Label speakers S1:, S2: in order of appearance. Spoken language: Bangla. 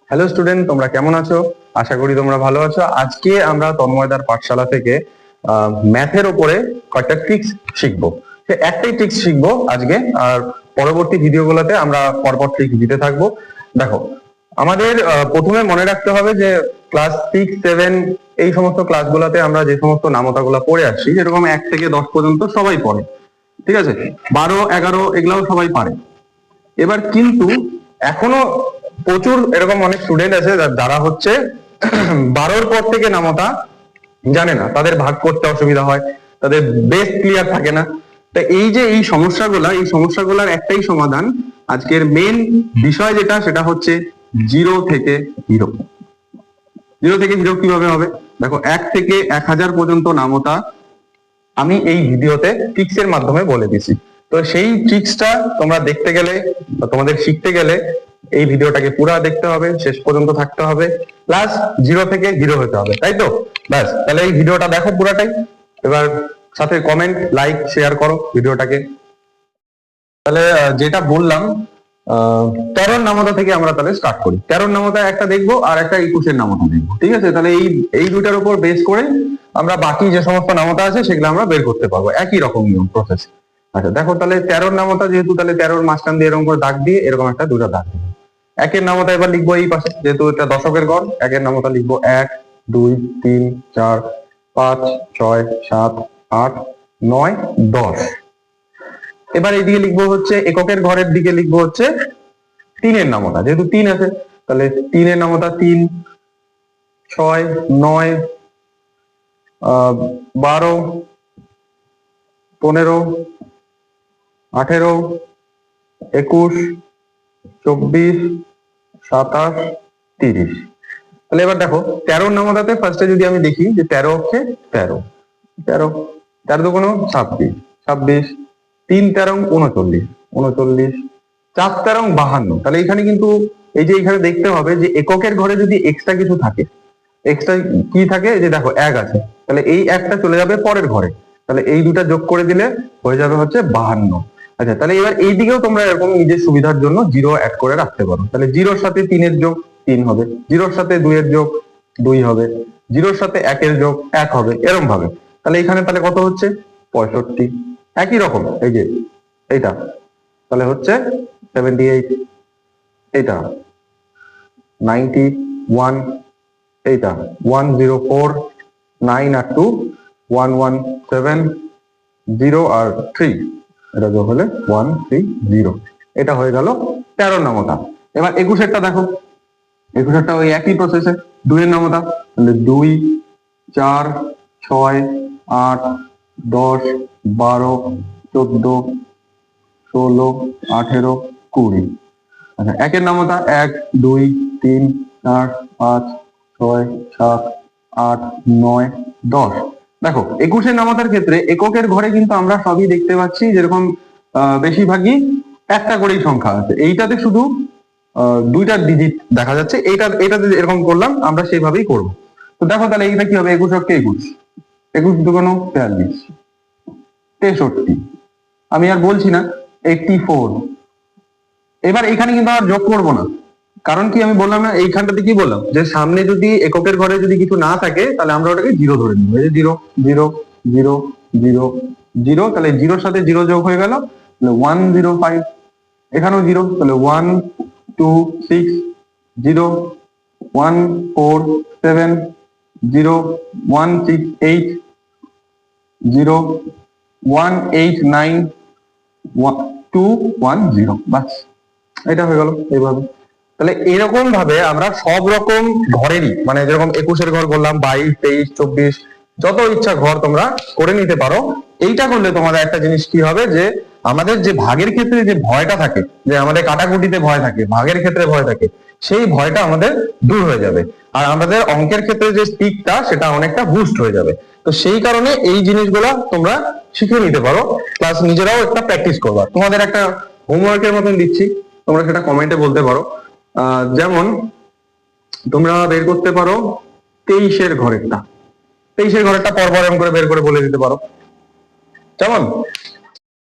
S1: হ্যালো স্টুডেন্ট, তোমরা কেমন আছো? আশা করি তোমরা ভালো আছো। আজকে আমরা তন্ময়দার পাঠশালা থেকে ম্যাথের উপরে কয়েকটা ট্রিক্স শিখবো। একটাই ট্রিক্স শিখবো আজকে, আর পরবর্তী ভিডিওগুলোতে আমরা পরপর ট্রিক্স দিতে থাকবো। দেখো, আমাদের প্রথমে মনে রাখতে হবে যে ক্লাস 6, 7 এই সমস্ত ক্লাসগুলোতে আমরা যে সমস্ত নামতাগুলো পড়ে আসছি, যেরকম 1 থেকে 10 পর্যন্ত সবাই পড়ে, ঠিক আছে? 12, 11 এগুলাও সবাই পারে। এবার কিন্তু এখনো প্রচুর এরকম অনেক স্টুডেন্ট আছে যারা হচ্ছে 12 পর থেকে নামতা জানে না, তাদের ভাগ করতে অসুবিধা হয়, তাদের বেস ক্লিয়ার থাকে না। তো এই যে এই সমস্যাগুলোর একটাই সমাধান, আজকের মেন বিষয় যেটা, সেটা হচ্ছে 0 থেকে হিরো। 0 থেকে হিরো কিভাবে হবে? দেখো, 1 থেকে 1000 পর্যন্ত নামতা আমি এই ভিডিওতে ট্রিক্সের মাধ্যমে বলে দিছি। তো সেই ট্রিক্সটা তোমরা দেখতে গেলে বা তোমাদের শিখতে গেলে এই ভিডিওটাকে পুরা দেখতে হবে, শেষ পর্যন্ত থাকতে হবে, প্লাস 0 থেকে হিরো হতে হবে, তাই তো? ব্যাস, তাহলে এই ভিডিওটা দেখো পুরাটাই। এবার সাথে কমেন্ট, লাইক, শেয়ার করো ভিডিওটাকে। তাহলে যেটা বললাম, 13 নামতা থেকে আমরা তাহলে স্টার্ট করি। 13 নামতা একটা দেখবো আর একটা 21 নামতা দেখবো, ঠিক আছে? তাহলে এই দুইটার উপর বেস করে আমরা বাকি যে সমস্ত নামতা আছে সেগুলো আমরা বের করতে পারবো, একই রকম নিয়ম প্রসেস। আচ্ছা দেখো, তাহলে 13 নামতা যেহেতু, তাহলে 13 মাঝখান দিয়ে এরকম করে দাগ দিয়ে এরকম একটা দুটো দাগ দিবো। 1-এর নামতা এবার লিখবো এই পাশে, যেহেতু এটা দশকের ঘর। 1-এর নামতা লিখবো 1, 2, 3, 4, 5, 6, 7, 8, 9, 10। এবার এইদিকে লিখবো হচ্ছে এককের ঘরের দিকে লিখবো হচ্ছে 3-এর নামতা, যেহেতু 3 আছে, তাহলে 3-এর নামতা 3, 6, 9, 12, 15, 18, 21, 24, 27, 30। তাহলে এবার দেখো, 13 নামতাতে ফার্স্টে যদি আমি দেখি যে 13 হচ্ছে 13, 13, 13 দুগুণ 26, 26, 3 13 39, 39, 4 13 52। তাহলে এখানে কিন্তু এই যে এখানে দেখতে হবে যে এককের ঘরে যদি এক্সট্রা কিছু থাকে, এক্সট্রা কি থাকে, যে দেখো 1 আছে, তাহলে এই 1টা চলে যাবে পরের ঘরে, তাহলে এই দুটা যোগ করে দিলে হয়ে যাবে হচ্ছে 52। আচ্ছা, তাহলে এবার এই দিকেও তোমরা এরকম নিজের সুবিধার জন্য 0 অ্যাড করে রাখতে পারো। তাহলে 0-র সাথে 3-এর যোগ 3 হবে, 0-র সাথে 2-এর যোগ 2 হবে, 0-র সাথে 1-এর যোগ 1 হবে, এরকম ভাবে। তাহলে এখানে তাহলে কত হচ্ছে? 65। একই রকম এই যে এইটা, তাহলে হচ্ছে 78, এইটা 91, এইটা 104, 9 আর 2 117, 0 আর 3, এটা যোগ হলে 130। এটা হয়ে গেল 13 নামতা। এবার 21-এরটা দেখো, 21-এরটা ওই একই প্রসেসে 2-এর নামতা, তাহলে 2, 4, 6, 8, 10, 12, 14, 16, 18, 20। আচ্ছা, 1-এর নামতা 1, 2, 3, 4, 5, 6, 7, 8, 9, 10। দেখো, 21-এর নামতার ক্ষেত্রে এককের ঘরে কিন্তু আমরা সবই দেখতে পাচ্ছি, যেরকম বেশিরভাগই একটা করেই সংখ্যা আছে। এইটাতে শুধু 2টা ডিজিট দেখা যাচ্ছে। এইটাতে এরকম করলাম আমরা, সেইভাবেই করব। তো দেখো, তাহলে এইটা কি হবে? 21 21, 21 দুগুণ 43, 63, আমি আর বলছি না, 84। এবার এখানে কিন্তু আর যোগ করবো না, কারণ কি আমি বললাম না, এইখানটাতে কি বললাম যে সামনে যদি এককের ঘরে যদি কিছু না থাকে তাহলে আমরা ওটাকে 0 ধরে নিব। এই যে 0 0 0 0 0, তাহলে 0-র সাথে 0 যোগ হয়ে গেল, তাহলে 105। এখানেও 0, তাহলে 1 2 6 0 1 4 7 0 1 6 8 0 1 8 9 2 1 0। বাস, এটা হয়ে গেল এইভাবে। তাহলে এরকম ভাবে আমরা সব রকম ঘরেরই, মানে যেরকম 21-এর ঘর বললাম, 22, 23, 24, যত ইচ্ছা ঘর তোমরা করে নিতে পারো। এইটা করলে তোমাদের একটা জিনিস কি হবে, যে আমাদের যে ভাগের ক্ষেত্রে যে ভয়টা থাকে, যে আমাদের কাটাকুটিতে ভয় থাকে, ভাগের ক্ষেত্রে ভয় থাকে, সেই ভয়টা আমাদের দূর হয়ে যাবে। আর আমাদের অঙ্কের ক্ষেত্রে যে স্পিডটা, সেটা অনেকটা বুস্ট হয়ে যাবে। তো সেই কারণে এই জিনিসগুলো তোমরা শিখে নিতে পারো, প্লাস নিজেরাও একটা প্র্যাকটিস করবা। তোমাদের একটা হোমওয়ার্কের মতন দিচ্ছি, তোমরা সেটা কমেন্টে বলতে পারো। যেমন তোমরা বের করতে পারো 23-এর ঘরেরটা, 23-এর ঘরেরটা পরপর এরকম করে বের করে বলে দিতে পারো। যেমন